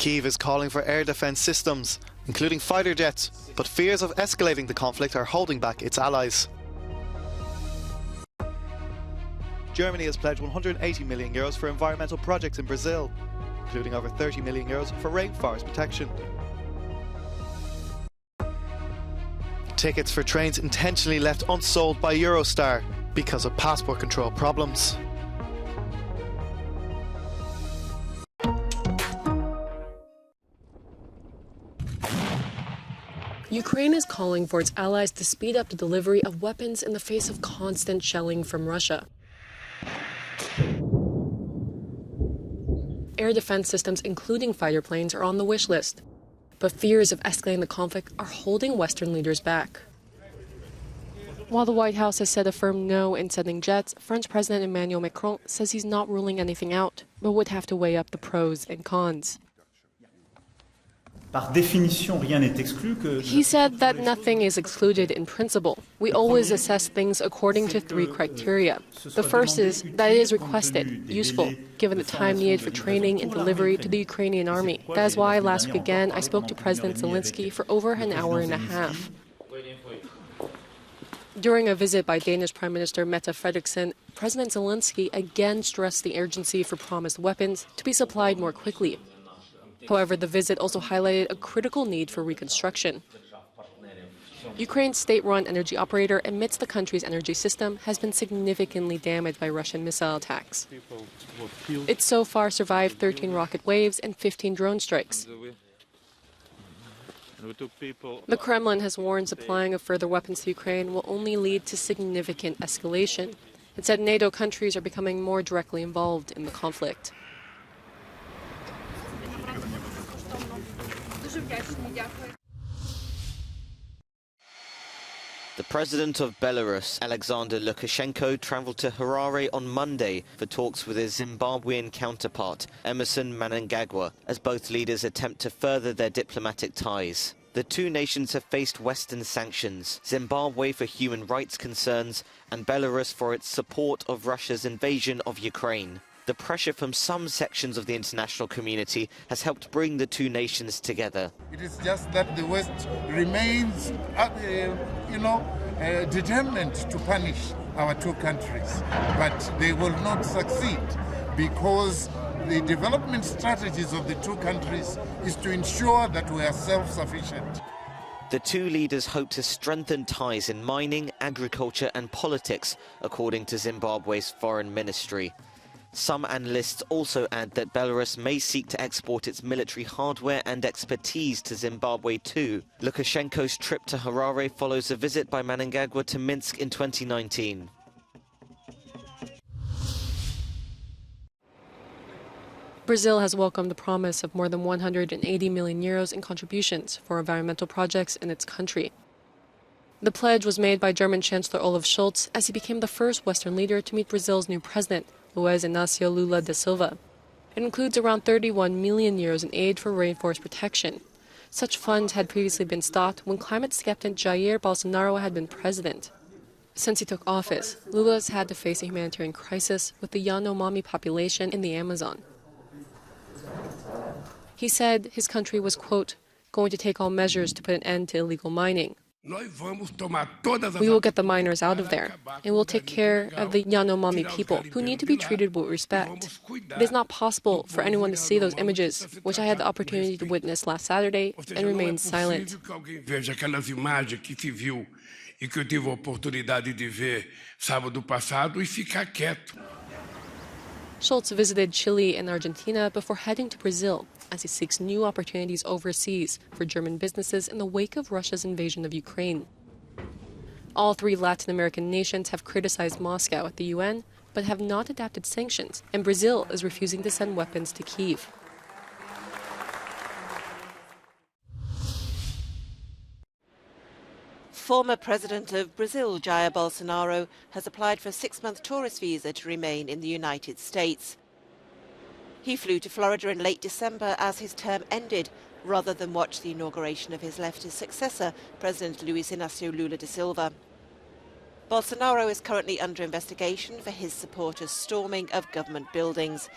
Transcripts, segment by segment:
Kyiv is calling for air defence systems, including fighter jets, but fears of escalating the conflict are holding back its allies. Germany has pledged €180 million for environmental projects in Brazil, including over €30 million for rainforest protection. Tickets for trains intentionally left unsold by Eurostar because of passport control problems. Ukraine is calling for its allies to speed up the delivery of weapons in the face of constant shelling from Russia. Air defense systems, including fighter planes, are on the wish list. But fears of escalating the conflict are holding Western leaders back. While the White House has said a firm no in sending jets, French President Emmanuel Macron says he's not ruling anything out, but would have to weigh up the pros and cons. He said that nothing is excluded in principle. We always assess things according to 3 criteria. The first is that it is requested, useful, given the time needed for training and delivery to the Ukrainian army. That is why last week again I spoke to President Zelensky for over an hour and a half. During a visit by Danish Prime Minister Mette Frederiksen, President Zelensky again stressed the urgency for promised weapons to be supplied more quickly. However, the visit also highlighted a critical need for reconstruction. Ukraine's state-run energy operator admits the country's energy system has been significantly damaged by Russian missile attacks. It's so far survived 13 rocket waves and 15 drone strikes. The Kremlin has warned supplying of further weapons to Ukraine will only lead to significant escalation. It said NATO countries are becoming more directly involved in the conflict. The president of Belarus, Alexander Lukashenko, travelled to Harare on Monday for talks with his Zimbabwean counterpart, Emerson Mnangagwa, as both leaders attempt to further their diplomatic ties. The two nations have faced Western sanctions, Zimbabwe for human rights concerns and Belarus for its support of Russia's invasion of Ukraine. The pressure from some sections of the international community has helped bring the two nations together. It is just that the West remains, determined to punish our two countries, but they will not succeed because the development strategies of the two countries is to ensure that we are self-sufficient. The two leaders hope to strengthen ties in mining, agriculture and politics, according to Zimbabwe's foreign ministry. Some analysts also add that Belarus may seek to export its military hardware and expertise to Zimbabwe too. Lukashenko's trip to Harare follows a visit by Mnangagwa to Minsk in 2019. Brazil has welcomed the promise of more than €180 million in contributions for environmental projects in its country. The pledge was made by German Chancellor Olaf Scholz as he became the first Western leader to meet Brazil's new president, Luiz Inácio Lula da Silva. It includes around €31 million in aid for rainforest protection. Such funds had previously been stopped when climate skeptic Jair Bolsonaro had been president. Since he took office, Lula has had to face a humanitarian crisis with the Yanomami population in the Amazon. He said his country was, quote, going to take all measures to put an end to illegal mining. We will get the miners out of there, and we'll take care of the Yanomami people, who need to be treated with respect. It is not possible for anyone to see those images, which I had the opportunity to witness last Saturday, and remain silent. Scholz visited Chile and Argentina before heading to Brazil, as he seeks new opportunities overseas for German businesses in the wake of Russia's invasion of Ukraine. All 3 Latin American nations have criticized Moscow at the UN, but have not adopted sanctions, and Brazil is refusing to send weapons to Kyiv. Former President of Brazil, Jair Bolsonaro, has applied for a 6-month tourist visa to remain in the United States. He flew to Florida in late December as his term ended, rather than watch the inauguration of his leftist successor, President Luiz Inácio Lula da Silva. Bolsonaro is currently under investigation for his supporters' storming of government buildings.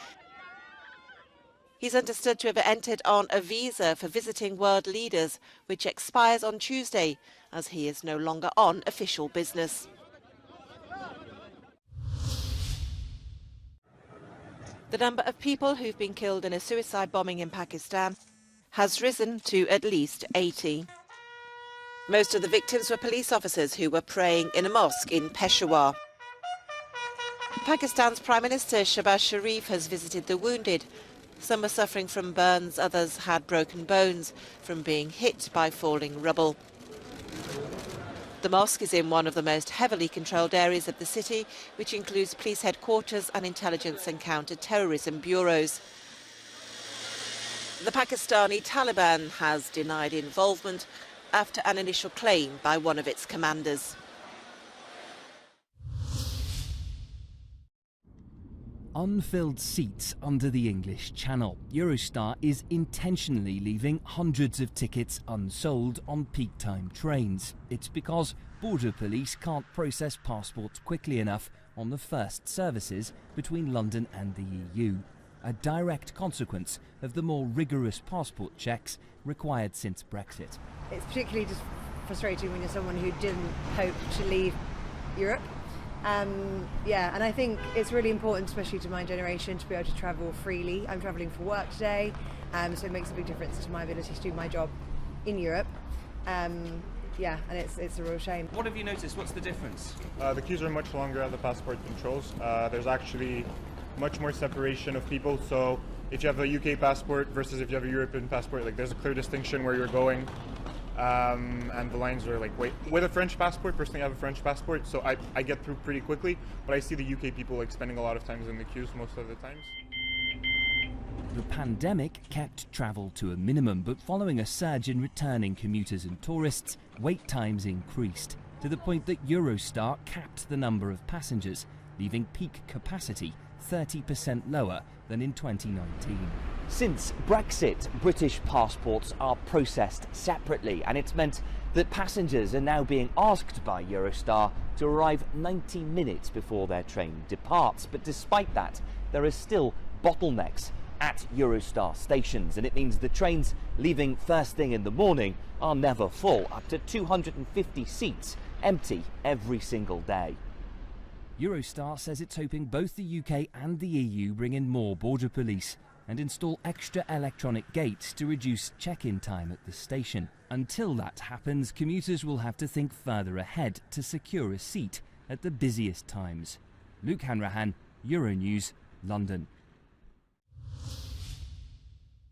He's understood to have entered on a visa for visiting world leaders, which expires on Tuesday, as he is no longer on official business. The number of people who've been killed in a suicide bombing in Pakistan has risen to at least 80. Most of the victims were police officers who were praying in a mosque in Peshawar. Pakistan's Prime Minister Shehbaz Sharif has visited the wounded. Some were suffering from burns, others had broken bones from being hit by falling rubble. The mosque is in one of the most heavily controlled areas of the city, which includes police headquarters and intelligence and counter-terrorism bureaus. The Pakistani Taliban has denied involvement after an initial claim by one of its commanders. Unfilled seats under the English Channel. Eurostar is intentionally leaving hundreds of tickets unsold on peak time trains. It's because border police can't process passports quickly enough on the first services between London and the EU. A direct consequence of the more rigorous passport checks required since Brexit. It's particularly just frustrating when you're someone who didn't hope to leave Europe. And I think it's really important, especially to my generation, to be able to travel freely. I'm travelling for work today, so it makes a big difference to my ability to do my job in Europe. And it's a real shame. What have you noticed? What's the difference? The queues are much longer at the passport controls. There's actually much more separation of people. So if you have a UK passport versus if you have a European passport, like there's a clear distinction where you're going. And the lines are like, wait, with a French passport, personally I have a French passport, so I get through pretty quickly, but I see the UK people like spending a lot of time in the queues most of the times. The pandemic kept travel to a minimum, but following a surge in returning commuters and tourists, wait times increased, to the point that Eurostar capped the number of passengers, leaving peak capacity 30% lower than in 2019. Since Brexit, British passports are processed separately, and it's meant that passengers are now being asked by Eurostar to arrive 90 minutes before their train departs. But despite that, there are still bottlenecks at Eurostar stations, and it means the trains leaving first thing in the morning are never full, up to 250 seats empty every single day. Eurostar says it's hoping both the UK and the EU bring in more border police and install extra electronic gates to reduce check-in time at the station. Until that happens, commuters will have to think further ahead to secure a seat at the busiest times. Luke Hanrahan, Euronews, London.